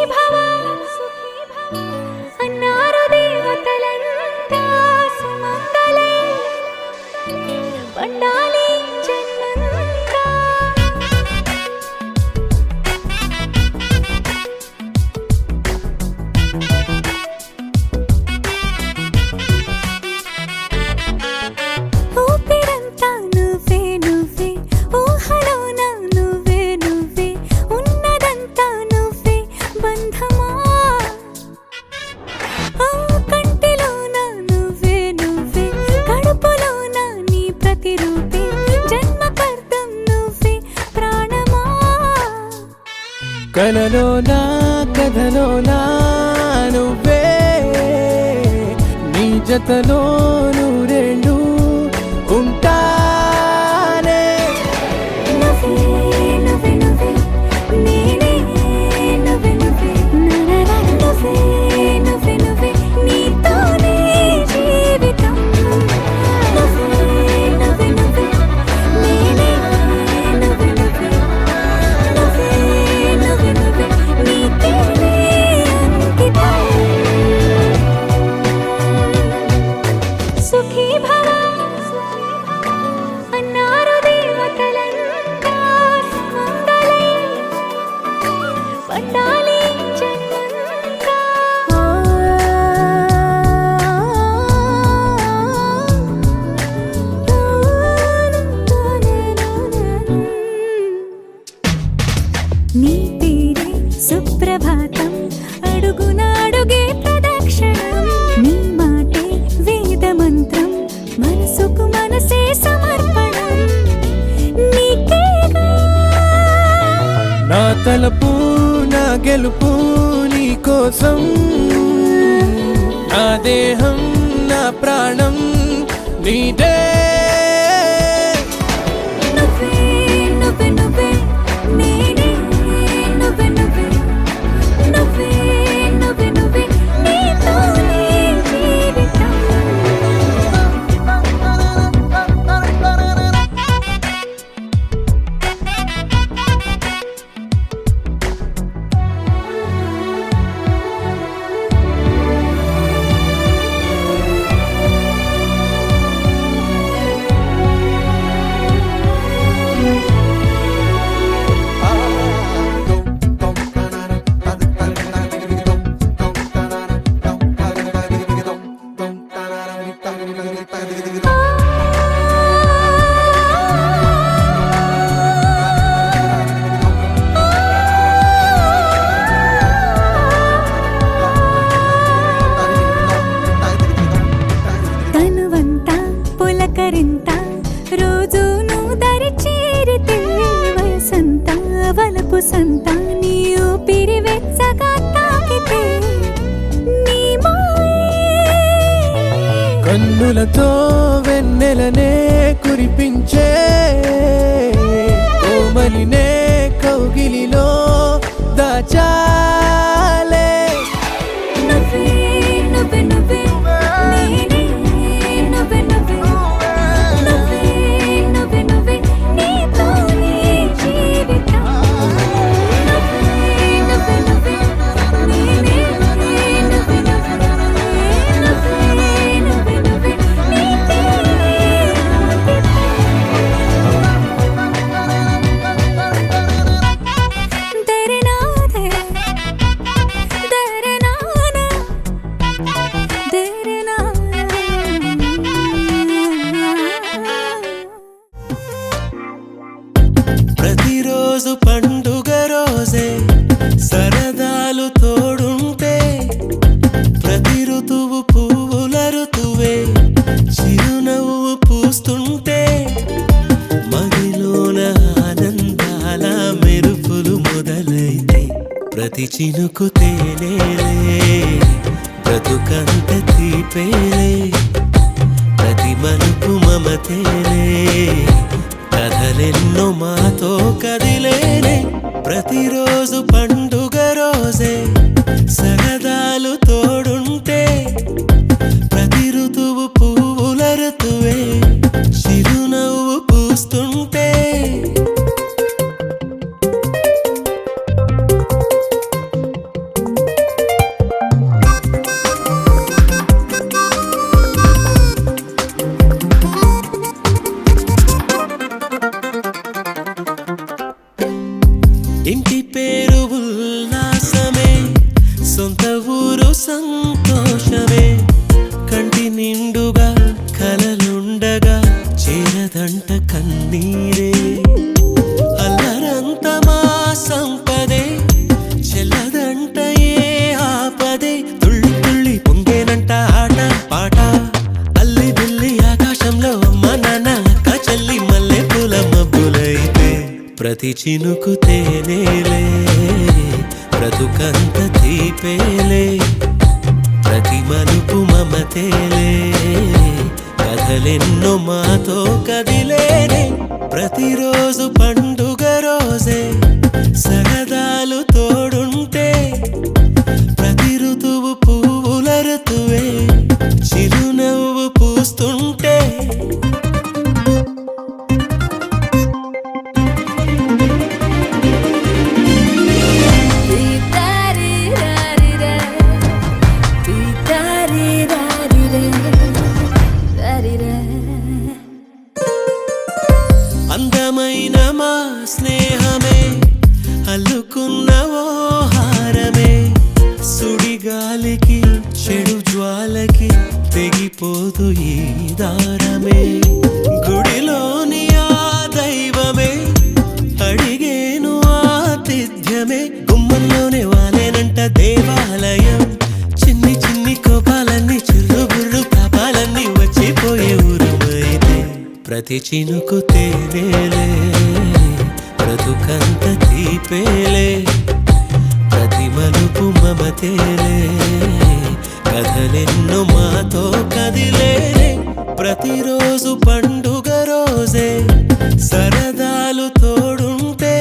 భవ అన్నారు దేవతలంతా సుమంగళే పండాలి జన్మంతా. ఊపిరంతా నువ్వే నువ్వే ఊహలోన నువ్వే నువ్వే ఉన్నదంతా నువ్వే బంధమా. కంటిలోన నువ్వే నువ్వే కడుపులోన నీ ప్రతిరూపే జన్మకర్తం నువ్వే ప్రాణమా. కలలోనా కథలోనా నువ్వే నీ జతలో నూరేళ్ళు ఉంటానే. నువ్వే నువ్వే నువ్వే నేనే నువ్వే నువ్వే నువ్వే నువ్వే నువ్వే నీతోనే జీవితం. నువ్వే నువ్వే నువ్వే నేనే నువ్వే నువ్వే నువ్వే నువ్వే నువ్వే నీతోనే అంకితం. సుఖీ భవ అన్నారు దేవతలంతా సుమంగళే పండాలి జన్మంతా. నీ పేరే సుప్రభాతం అడుగున అడుగే ప్రదక్షిణం. నీ మాటే వేదమంత్రం మనసుకు మనసే సమర్పణం. నీకేగా నా తలపు నా గెలుపు నీ కోసం నా దేహం నా ప్రాణం నీదే. నువ్వే నువ్వే నువ్వే నేనే నువ్వే నువ్వే నువ్వే నువ్వే నువ్వే నీతోనే జీవితం. తనువంతా పులకరింత రోజు నువ్వు దరి చేరితే వయసంతా వలపు సంత నీ ఊపిరి వెచ్చగా తాకితే నీ మాయే కన్నులతో వెన్నెలనే కురిపించే కోమలినే కౌగిలిలో దాచాలే. నువ్వే నువ్వే నువ్వే నేనే నువ్వే నువ్వే నువ్వే నువ్వే నువ్వే నీతోనే జీవితం. నువ్వే నువ్వే నువ్వే నేనే నువ్వే నువ్వే నువ్వే నువ్వే నువ్వే నీతోనే అంకితం. దరినాదే దరినానా ప్రతిరోజు పండుగ రోజే సరదాలు తోడుంటే ప్రతి ఋతువు పువ్వుల ఋతువే చిరునవ్వు పూస్తుంటే మదిలోన ఆనందాల మెరుపులు మొదలైతే ప్రతి చినుకు తేనేలే బ్రతుకంత తీపేలే ప్రతి మలుపు మమతేలే కథలెన్నో మాతో కదిలేనే. ప్రతిరోజు పండుగ రోజే సరదాలు తోడుంటే ప్రతి ఋతువు పువ్వుల ఋతువే చిరునవ్వు పూస్తుంటే ప్రతి చినుకు తేనేలే బ్రతుకంత తీపేలే ప్రతి మలుపు మమతేలే కథలెన్నో మాతో కదిలేనే ప్రతిరోజు పండుగ రోజే సరదాలు తోడుంటే ప్రతి ఋతువు పువ్వుల ఋతువే చిరునవ్వు పూస్తుంటే అందమైన మా స్నేహమే అల్లుకున్న ఓ హారమే సుడిగాలికి చెడు జ్వాలకి తెగిపోదు ఈ దారమే గుడిలోని ఆ దైవమే అడిగేను ఆతిథ్యమే గుమ్మంలోనే వాలేనంట దేవాలయం చిన్ని చిన్ని కోపాలన్నీ చిల్లుబుర్రు పాపాలన్నీ వచ్చిపోయే ఊరుమైతే ప్రతి చినుకు తేనేలే బ్రతుకంత తీపేలే ప్రతి మలుపు మమతేలే కథలెన్నో మాతో కదిలేనే ప్రతిరోజు పండుగ రోజే సరదాలు తోడుంటే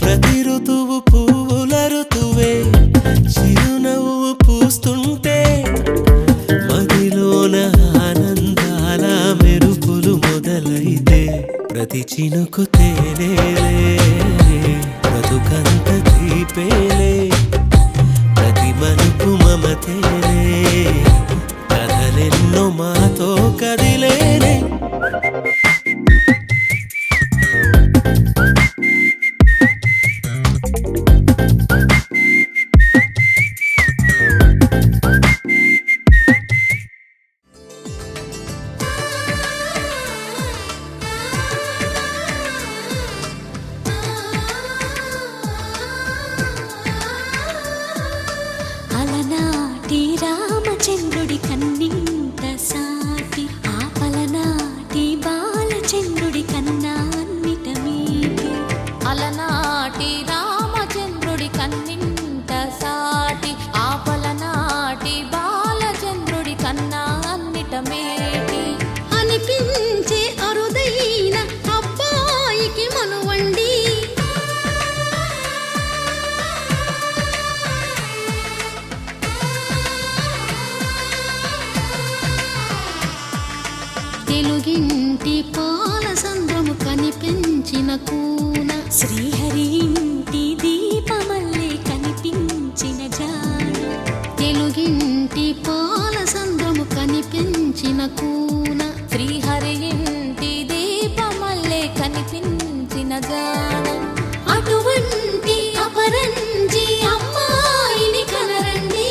ప్రతి ఋతువు పువ్వుల ఋతువే చిరునవ్వు పూస్తుంటే మదిలోన ఆనందాల మెరుపులు మొదలైతే ప్రతి చినుకు తేనేలే బ్రతుకంత తీపేలే ప్రతి మలుపు మమతేలే కథలెన్నో మాతో కదిలేనే అలనాటి రామచంద్రుడి కన్నింత సాటి ఆపలనాటి బాలచంద్రుడి కన్నా అన్నిట మీటి అలనాటి రామచంద్రుడి కన్నింత సాటి ఆపలనాటి బాలచంద్రుడి కన్నా అన్నిట మేటి అనిపించే అరుదైన అబ్బాయికి మనువండి తెలుగింటి పాలసంద్రము కనిపించిన కూన శ్రీహరి ఇంటి దీపమల్లే కనిపించిన జాన తెలుగింటి పాలసంద్రము కనిపించిన కూన శ్రీహరి ఇంటి దీపమల్లే కనిపించిన జాన అటువంటి అపరంజి అమ్మాయిని కనరండి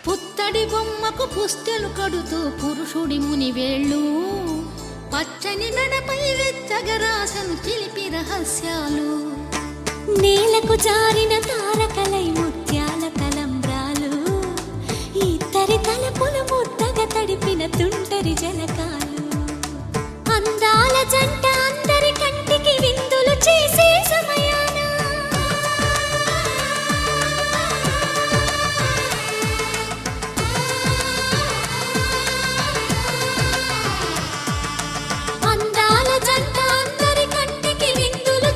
పుత్తడి బొమ్మకు పుస్తెలు కడుతూ పురుషుడి ముని వేళ్ళు పచ్చని మెడపై వెచ్చగరాసను చిలిపి రహస్యాలు నేలకు జారిన తారకలై ముత్యాల తలంబ్రాలు ఇద్దరి తలపుల ముద్దగా తడిపిన తుంటరి జలకాలు అందాల జంట అందరి కంటికి విందులు చేసే సమయాన అందాల జంట అందరి కంటికి విందులు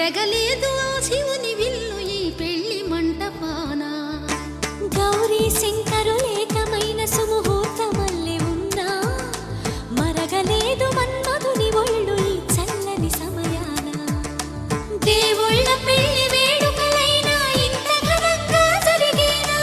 చెరగలేదు ఆ శివుని విల్లు ఈ పెళ్లి మంటపాన. గౌరీ శంకరులేకమైన సుముహూర్తమల్లె ఉన్నా మరగలేదు మన్మధుని ఒళ్ళు ఈ చల్లని సమయాన. దేవుళ్ళ పెళ్లి వేడుకలైనా ఇంత ఘనంగా జరిగేనా?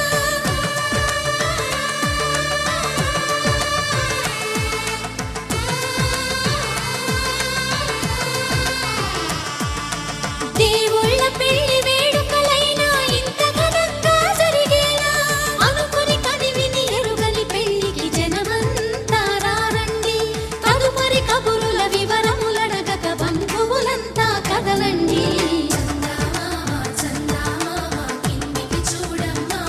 దేవుళ్ళ పెళ్లి వేడుకలైనా ఇంత ఘనంగా జరిగేనా? అనుకుని కదివిని ఎరుగని పెళ్లికి జనమంతా రారండి. తదుపరి కబురుల వివరములడగక బంధువులంతా కదలండి. చందమామ కిందికి చూడమ్మా,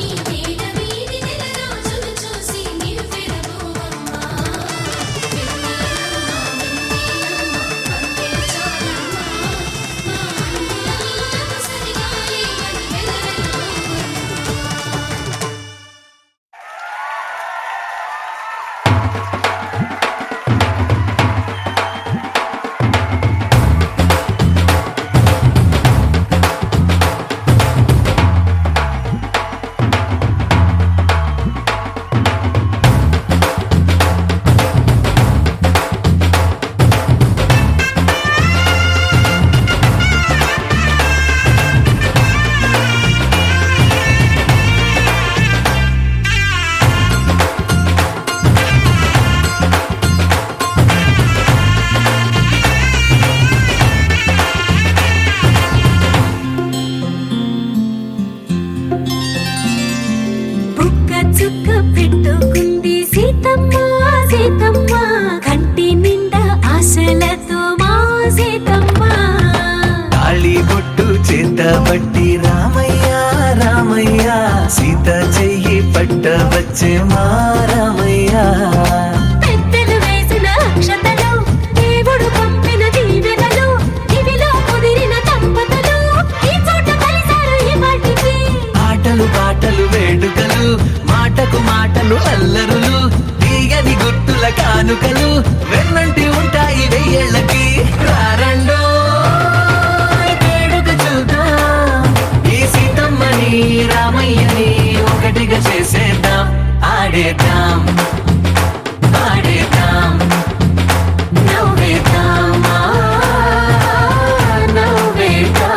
ఈ వేళ వీధి నెలరాజును చూసి నివ్వెరపోవమ్మా. బుక్క చుక్క పెట్టుకుంది సీతమ్మ సీతమ్మ, కంటి నిండా ఆశలతో మా సీతమ్మ. తాళి బొట్టు చేతబట్టి రామయ్య రామయ్య, సీత చెయ్యి పట్టవచ్చే మా రామయ్య. పెద్దలు వేసిన అక్షతలు, దేవుడు పంపిన దీవెనలు, ఇవిలో కుదిరిన దంపతులు ఈ చోట కలిశారు ఈ వాటికి. ఆటలు పాటలు వేడుకలు, మాటకు మాటలు అల్లరులు, తీయని గుర్తుల కానుకలు వెన్నంటి ఉంటాయి వెయ్యేళ్ళకి. రారండో వేడుక చూద్దాం, ఈ సీతమ్మని రామయ్యని ఒకటిగా చేసేద్దాం. ఆడేద్దాం పాడేద్దాం నవ్వేద్దాం నవ్వేద్దాం.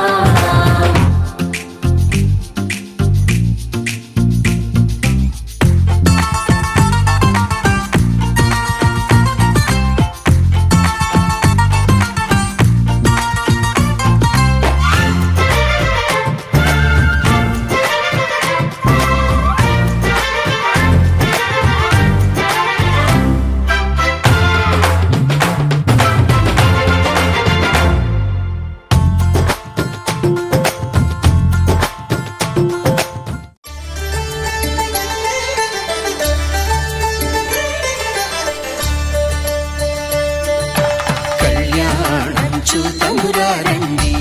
కళ్యాణం చూతమురా రండి,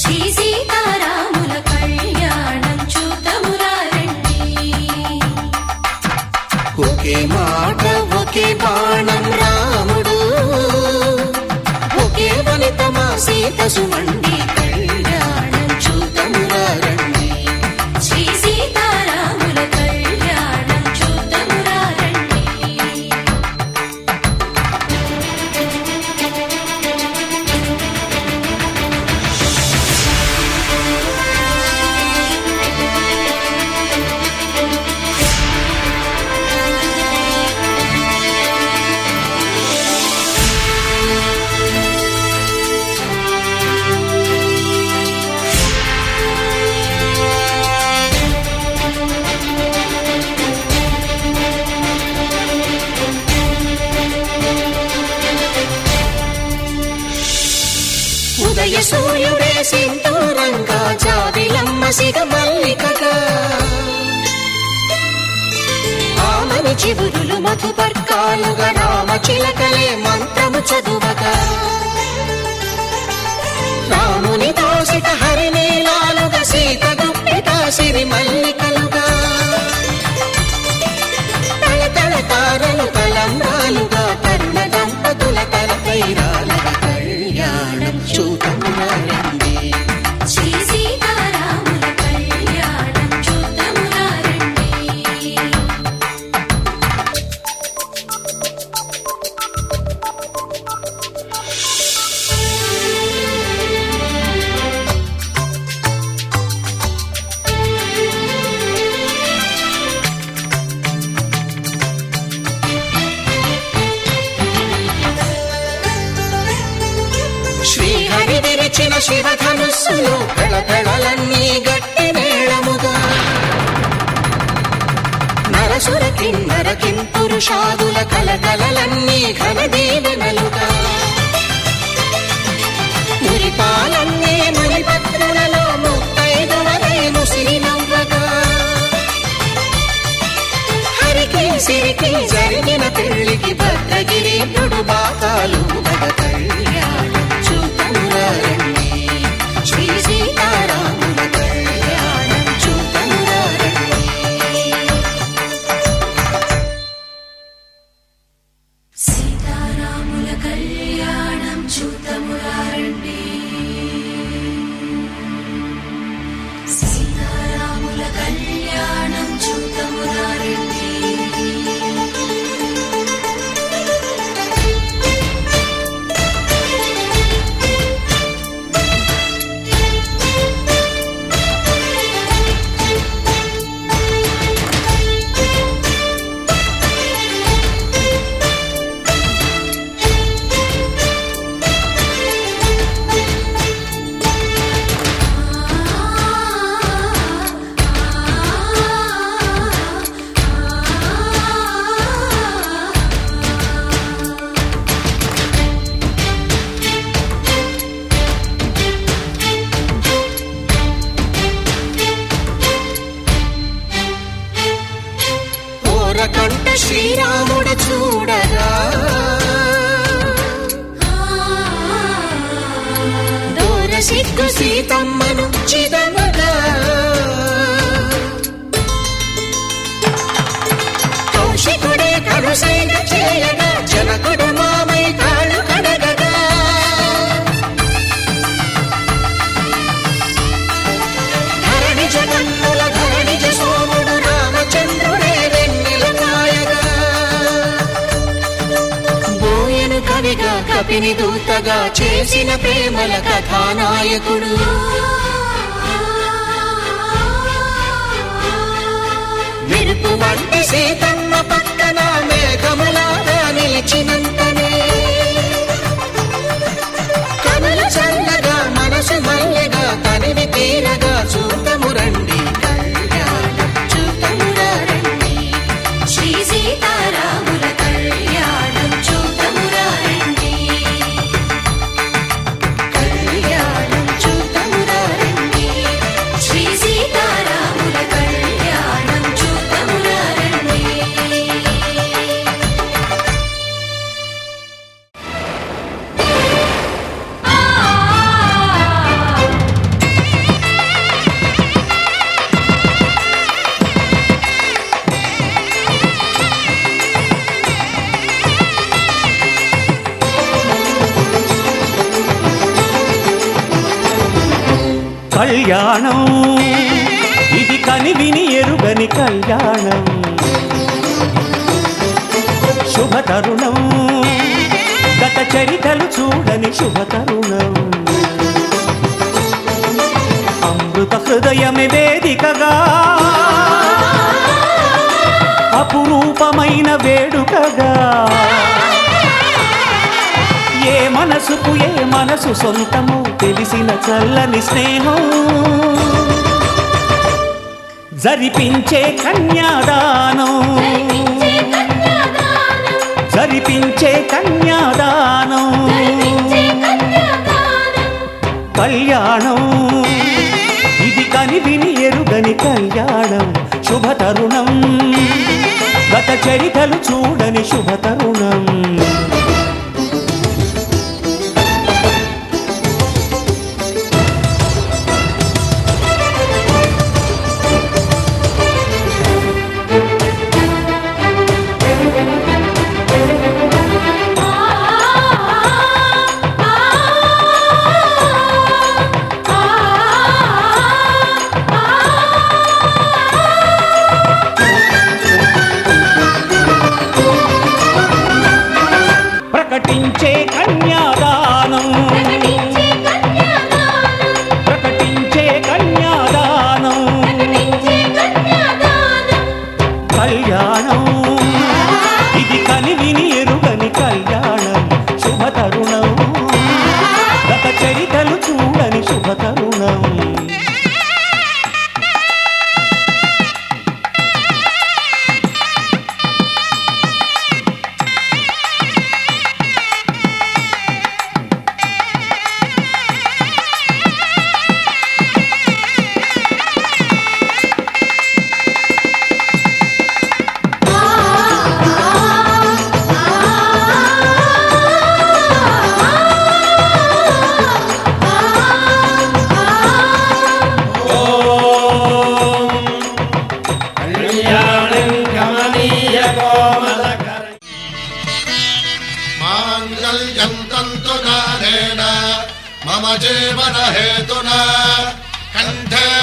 శ్రీ సీతారాముల కళ్యాణం చూతమురా రండి. ఒకే మాట ఒకే బాణం రాముడు, ఒకే వనిత మా సీత సుమండి. కళ్యాణం చూతమురా రండి, శ్రీ సీతారాముల కళ్యాణం చూతమురా రండి. ఉదయ సూర్యుడే సింధూరంగా, జాబిలమ్మ సిగ మల్లికగా, ఆమని చివురులు మధుపర్కాలుగా, రామ చిలకలే మంత్రము చదువగా, రాముని దోసిట హరినీలాలుగా, సీత గుప్పిట సిరి మల్లికలుగా, తళతళ తారలు తలంబ్రాలుగా, తరుణ దంపతుల తలపై రాలగా. కళ్యాణం చూతమురా శివధనుస్సులో కళకళలన్నీ గట్టి మేళముగా నరసుర కిన్నర కింపురుషాదుల కలకలలన్నీ ఘన దీవెనలుగా మురిపాలన్నీ మురిపత్రులలో ముత్తైదువలై ముసిరి నవ్వగా హరికి సిరికి జరిగిన పెళ్లికి భద్రగిరి బాకాలు గద కళ్యాణం చూతమురారండి శ్రీ సీతారాముల కళ్యాణం చూతమురారండి సీతారాముల కళ్యాణం చూతమురారండి సీతారాముల కళ్యాణం చూతమురారండి కంట శ్రీరాముడు చూడగా దూర సిగ్గు సీతమ్మను చిదమగా కౌశికుడే కరుసైన చేయగా జనకుడు మామై కాళ్ళు కడగగా ధరణి జగన్నుల ధరణిజ సోముడు రామచంద్రుడే కవిగా కపిని దూతగా చేసిన ప్రేమల కథానాయకుడు మెరుపు వంటి సీతమ్మ పక్కన మేఘములాగా నిలిచినంతనే కనులు చల్లగా మనసు మల్లెగా తనివి తీరగా చూతమురండి కళ్యాణం చూతమురారండి శ్రీ సీతారాముల కళ్యాణం చూతమురారండి కళ్యాణం చూతమురారండి శ్రీ సీతారాముల కళ్యాణం చూతమురారండి కళ్యాణం ఇది కనివిని ఎరుగని కళ్యాణం శుభతరుణం గత చరితలు చూడని శుభతరుణం అమృత హృదయమే వేదికగా అపురూపమైన వేడుకగా ఏ మనసుకు ఏ మనసు సొంతము తెలిసిన చల్లని స్నేహం జరిపించే కన్యాదానం జరిపించే కన్యాదానం కళ్యాణం ఇది కనివిని ఎరుగని కళ్యాణం శుభతరుణం గత చరితలు చూడని శుభతరుణం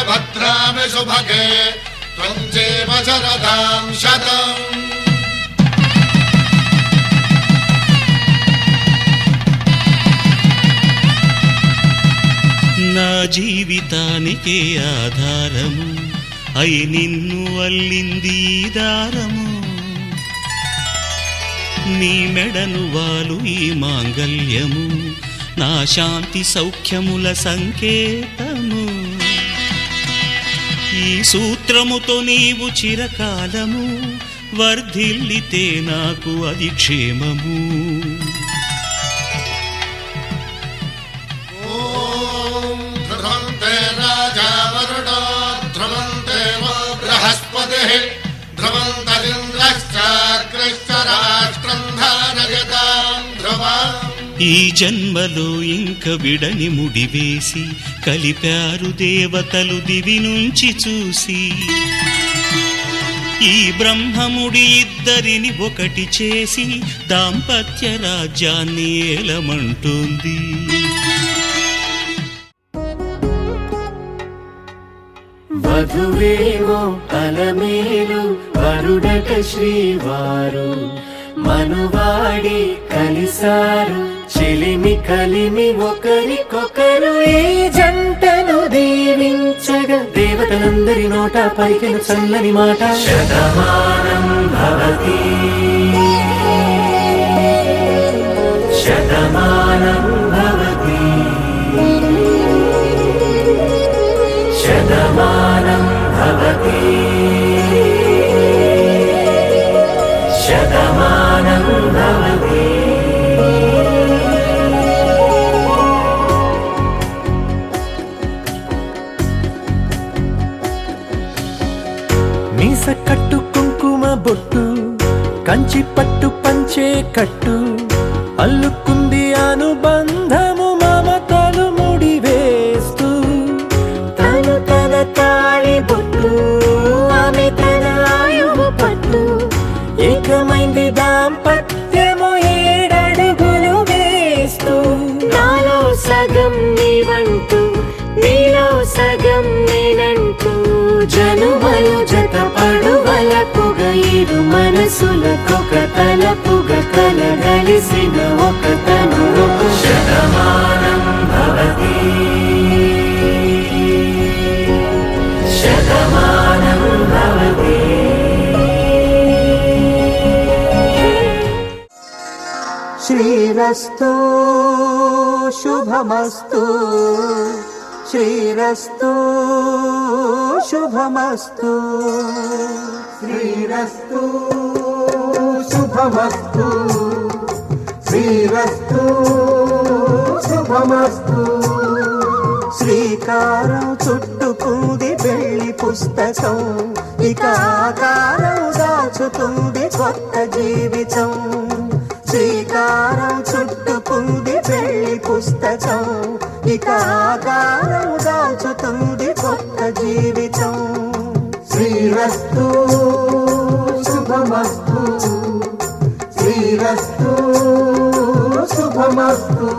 भद्रामि सुभगे त्वं चैव शरदां शतम् నా జీవితానికే ఆధారము అయి నిన్ను అల్లింది దారము నీ మెడను వాలు ఈ మాంగల్యము నా శాంతి సౌఖ్యముల సంకేతము ఈ సూత్రముతో నీవు చిరకాలము వర్ధిల్లితే నాకు అది క్షేమము ఈ జన్మలో ఇంక విడని ముడివేసి కలిపారు దేవతలు దివి నుంచి చూసి ఈ బ్రహ్మముడి ఇద్దరిని ఒకటి చేసి దాంపత్య రాజ్యాన్ని ఏలమంటుంది వధువేమో అలమేలు వరుడట శ్రీవారు మనువాడి కలిసారు చెలిమి కలిమి ఒకరికొకరు ఈ జంటను దీవించగా దేవతలందరి నోట పలికిన చల్లని మాట శతమానం భవతి శతమానం భవతి శతమానం భవతి శతమానం భవతి మీస కట్టు కుంకుమ బొట్టు కంచి పట్టు పంచే కట్టు అల్లుకుంది అనుబంధము మమతలు ముడివేస్తూ తను తన తాళి బొట్టు ఆమె తన ఆయువు పట్టు ఏకమైంది దాంపత్యము 7 అడుగులు వేస్తూ నాలో సగం నీవంటూ నీలో సగం నేనంటూ జనుమలు జతపడు వలపుగ ఇరు మనసులకొక తలపుగ కలగలిసిన ఒక తను శతమానం భవతి శతమానం భవతి శ్రీరస్తు శుభమస్తు శ్రీరస్తు శుభమస్తు శ్రీరస్తు శుభమస్తు శ్రీరస్తు శుభమస్తు శ్రీకారం చుట్టుకుంది పెళ్లి పుస్తకం ఇక ఆకారం దాచుతుంది కొత్త జీవితం శ్రీకారం చుట్టుకుంది పెళ్లి పుస్తకం ఇక ఆకారం దాచుతుంది కొత్త జీవితం శ్రీరస్తు శుభమస్తు శ్రీరస్తు శుభమస్తు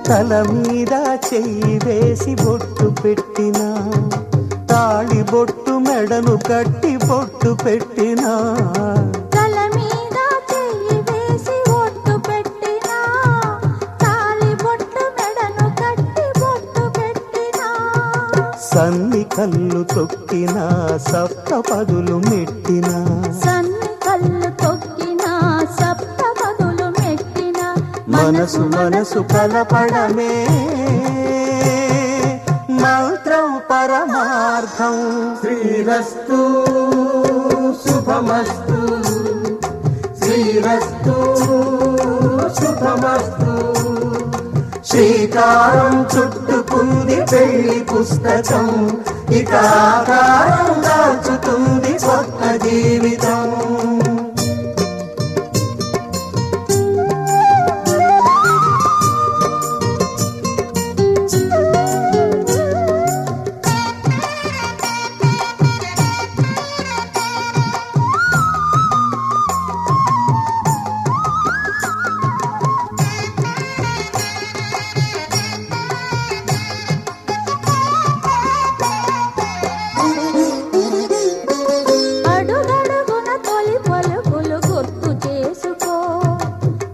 తల మీద చెయ్యి వేసి బొట్టు పెట్టినా తాళి బొట్టు మెడను కట్టి బొట్టు పెట్టినా తల మీద చెయ్యి వేసి బొట్టు పెట్టినా తాళి బొట్టు మెడను కట్టి బొట్టు పెట్టినా సన్ని కళ్ళు తొక్కినా సప్త పదులు మెట్టినా సన్ని కళ్ళు తొక్కినా సప్త పదులు మెట్టినా మనసు మనసు కలపడమే మంత్రం పరమార్థం శ్రీరస్తు శుభమస్తు శ్రీరస్తు శుభమస్తు శ్రీకారం చుట్టుకుంది పెళ్లి పుస్తకం ఇక ఆకారం దాచుతుంది కొత్త జీవితం. అడుగడుగున తొలి పలుకులు గుర్తు చేసుకో,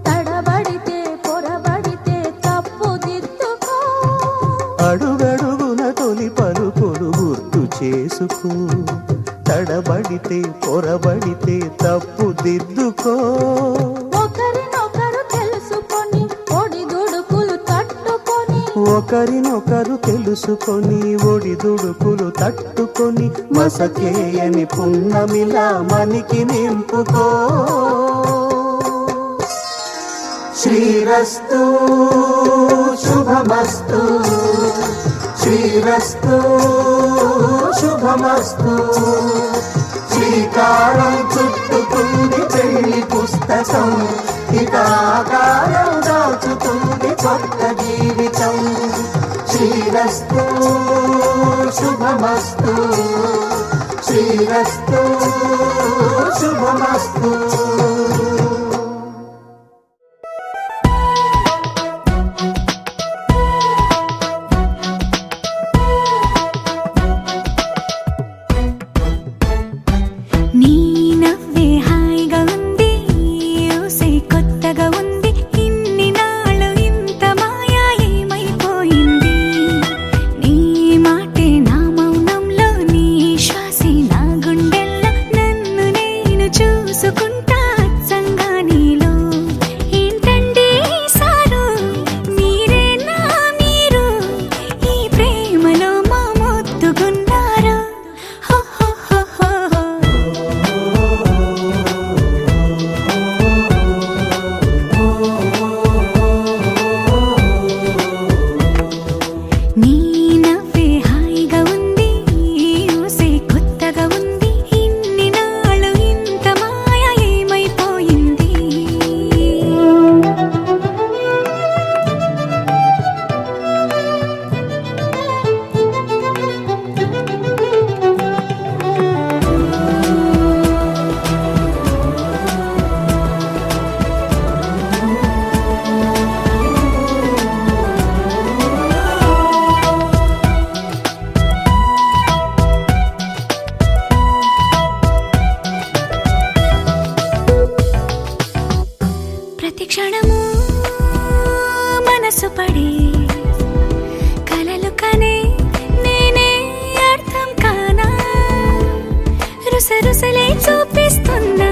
తడబడితే పొరబడితే తప్పుదిద్దుకో. అడుగడుగున తొలి పలుకులు గుర్తు చేసుకో, తడబడితే పొరబడితే తప్పు దిద్దుకో. ఒకరినొకరు తెలుసుకొని ఒడిదుడుకులు తట్టుకొని, ఒకరినొకరు తెలుసుకొని ఒడిదుడుకులు తట్టుకొని మసకేయని పున్నమిలా మనికి నింపుకో. శ్రీరస్తు శుభమస్తు, శ్రీరస్తు శుభమస్తు. శ్రీకారం చుట్టుకుంది పెళ్లి పుస్తకం, ఇక ఆకారం దాచుతుంది కొత్త జీవితం. శ్రీరస్తు శుభమస్తు, శ్రీరస్తు శుభమస్తు. నీ నవ్వే హాయిగా ఉంది, ఊసే కొత్తగా ఉంది. ఇన్ని నాళ్ళు ఇంత మాయా ఏమైపోయింది? నీ మాటే నా మౌనంలో, నీ శ్వాసే నా గుండెల్లో. నన్ను నేను చూసుకుంటా అచ్చంగా నీలో. ఏంటండి సారు, మీరేనా మీరు? ఈ ప్రేమలో మా ముద్దుగున్నారు. హో హో హో హో హో. నీ నవ్వే హాయిగా ఉంది, ఊసే కొత్తగా ఉంది. ఇన్ని నాళ్ళు ఇంత మాయ ఏమైపోయింది? ప్రతి క్షణము మనసు పడే కలలు కనే నేనే అర్థం కానా? రుసరుసలే చూపిస్తున్నా,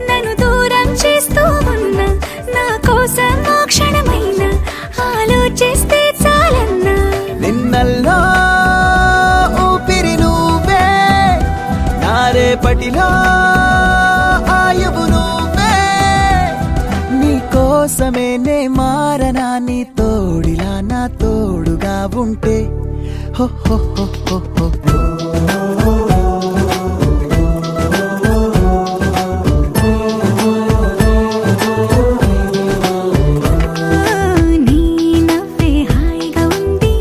నన్ను దూరం చేస్తూ ఉన్నా. నా కోసం ఓ క్షణమైనా ఆలోచిస్తే చాలన్నా. నిన్నల్లో ఊపిరి నువ్వే, నా రేపటిలో ఆయువు నువ్వే. నీ కోసమే నే మారనా, నీ తోడిలా నా తోడుగా ఉంటే. హో హో హో హో హో. నీ నవ్వే హాయిగా ఉంది,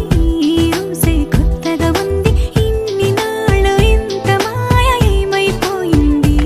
ఊసే కొత్తగా ఉంది. ఇన్ని నాళ్ళు ఇంత మాయ ఏమైపోయింది?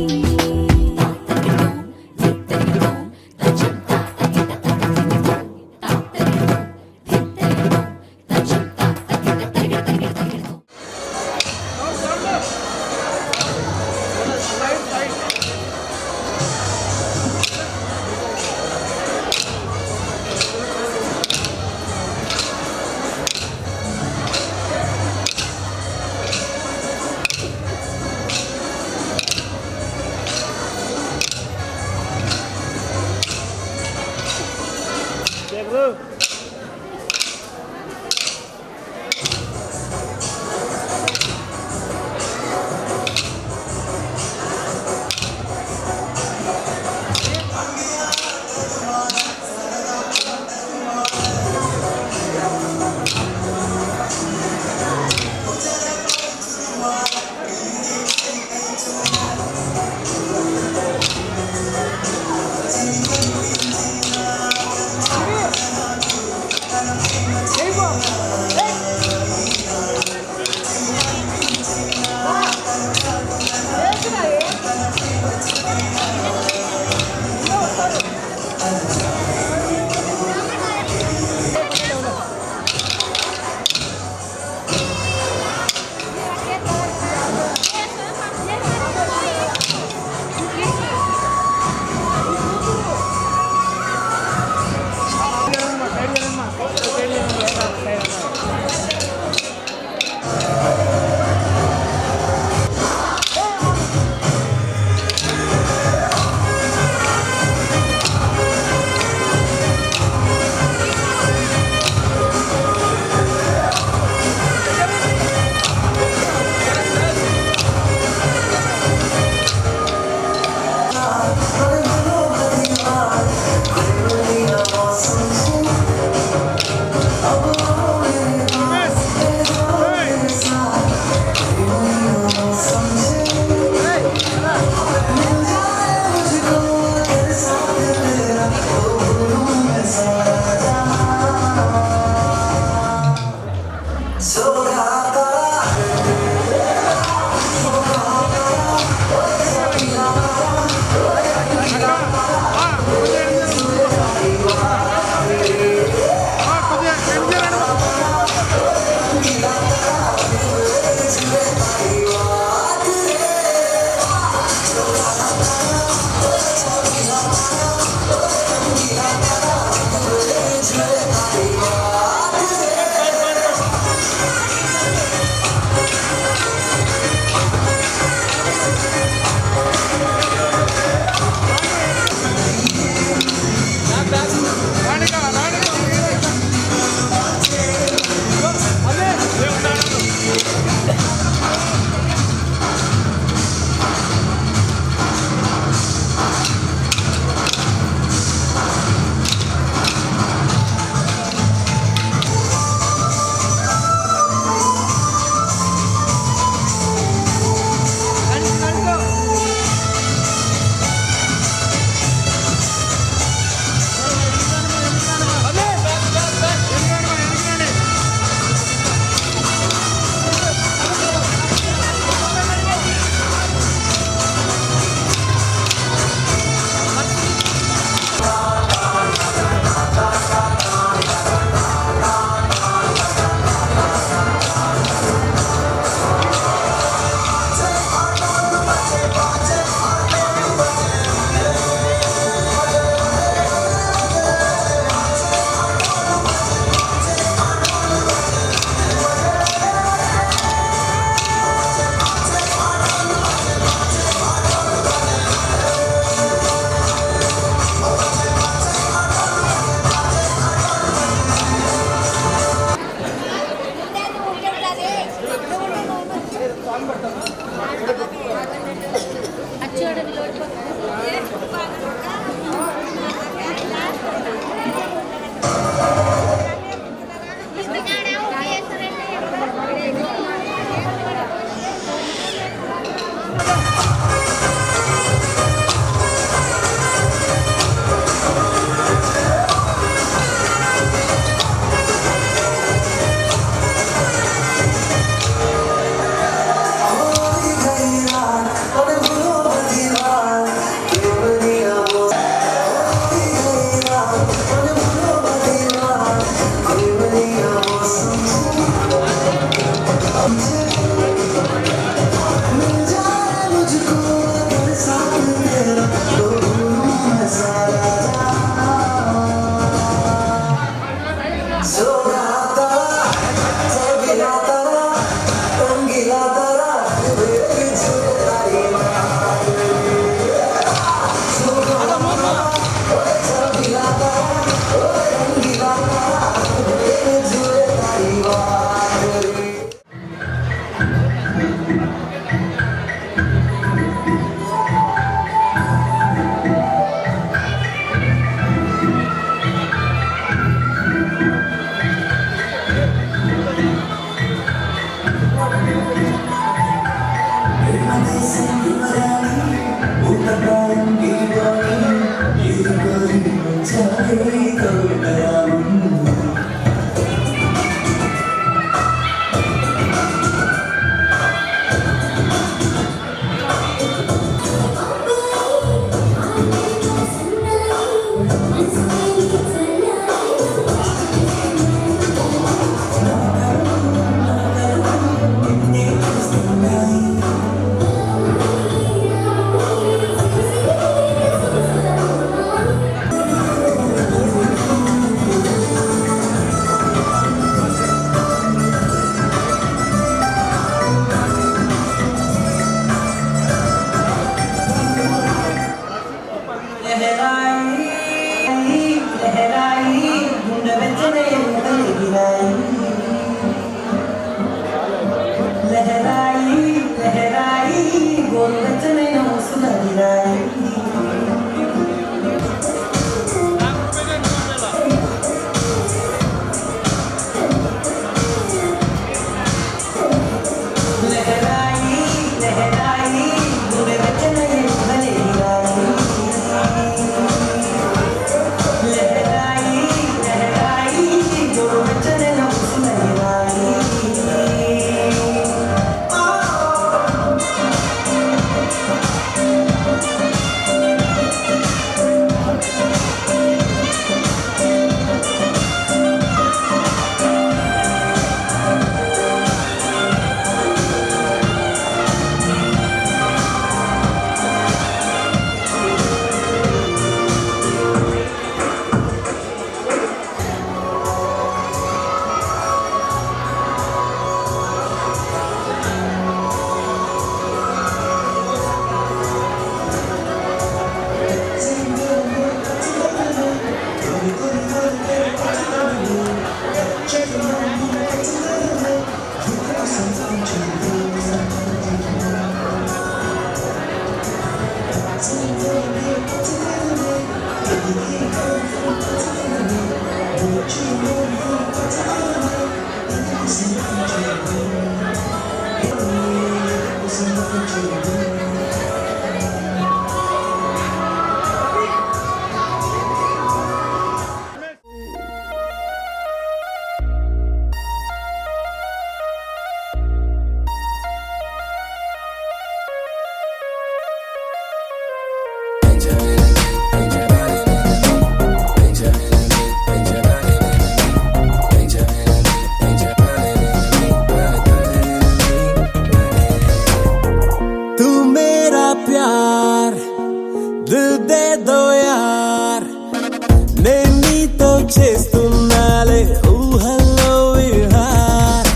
చేస్తున్నాలే ఊహల్లో విహార్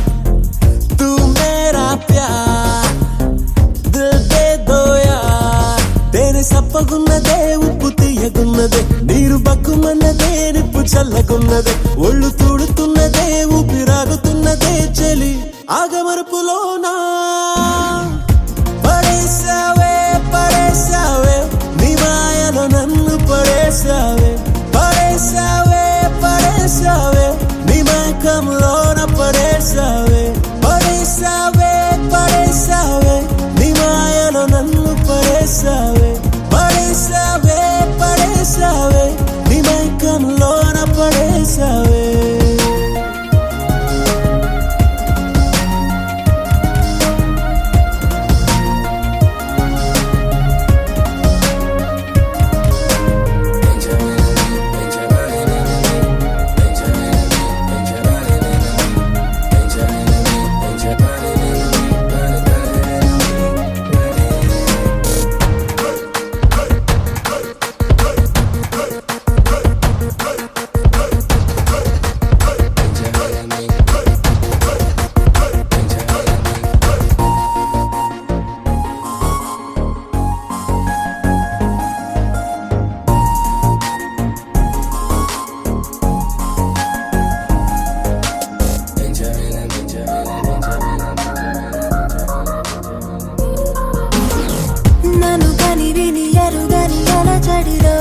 తూ మేరా ప్యార్ దిల్ దే దో యార్ తేనె సప్పగున్నదే ఉప్పు తీయగున్నదే నీరు బక్కుమన్నదే నిప్పు చల్లగున్నదే ఒళ్ళు తూడుతున్నదే ఊపిరాగుతున్నదే చలి ఆగమరుపులోనా పడేసావే పడేసావే నీ మాయలో నన్ను పడేసావే పడేసావే పడేసావే నీ మైకంలోన పడేసావే పడేసావే పడేసావే నీ మాయలో నన్ను పడేసావే పడేసావే పడేసావే నీ మైకంలోన పడేసావే ఎరుగని అలజడిలో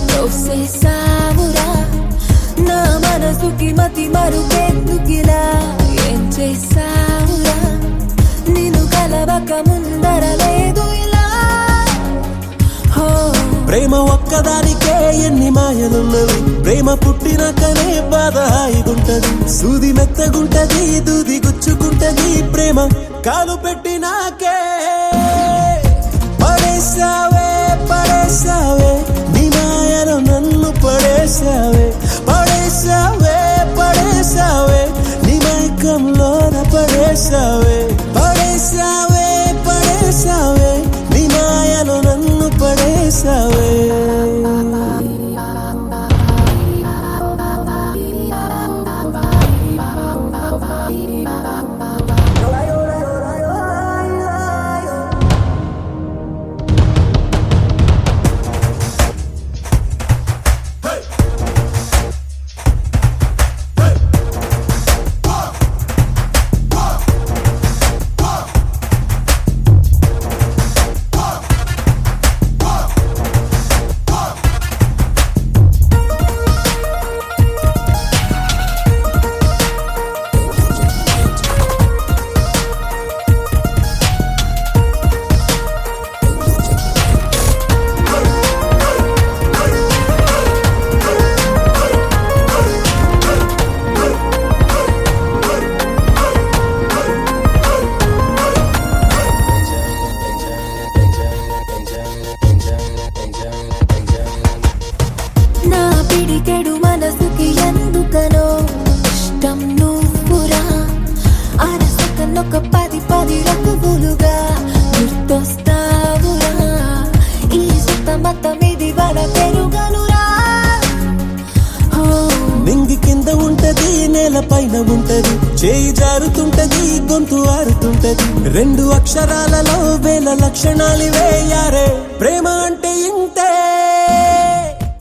తోసేసావురా నా మనసుకి మతి మరుపెందుకిలా ఏం చేసావురా నిన్ను కలవక ముందర లేదు ఇలా హో ప్రేమ ఒక్కదానికే ఎన్ని మాయలున్నవి ప్రేమ పుట్టినాకనే బాధ హాయిగుంటది సూది మెత్తగుంటది దూది గుచ్చుకుంటది ప్రేమ కాలు పెట్టినాకే పడేసావే పడేసావే నీ మాయలో నన్ను పడేసావే పడేసావే పడేసావే నీ మైకంలోన పడేసావే పడేసావే పడేసావే నీ మాయలో నన్ను పడేసావే నా పిడికెడు మనసుకి ఎందుకనో ఇష్టం నువ్వురా అరసకనొక 10 రకులుగా గుర్తొస్తావురా ఈ సుత్తమతం ఇది వల పెరుగనురా నింగి కింద ఉంటది నేల పైన ఉంటది చేయి జారుతుంటది గొంతు ఆరుతుంటది రెండు అక్షరాలలో వేల లక్షణాలివే యారే ప్రేమ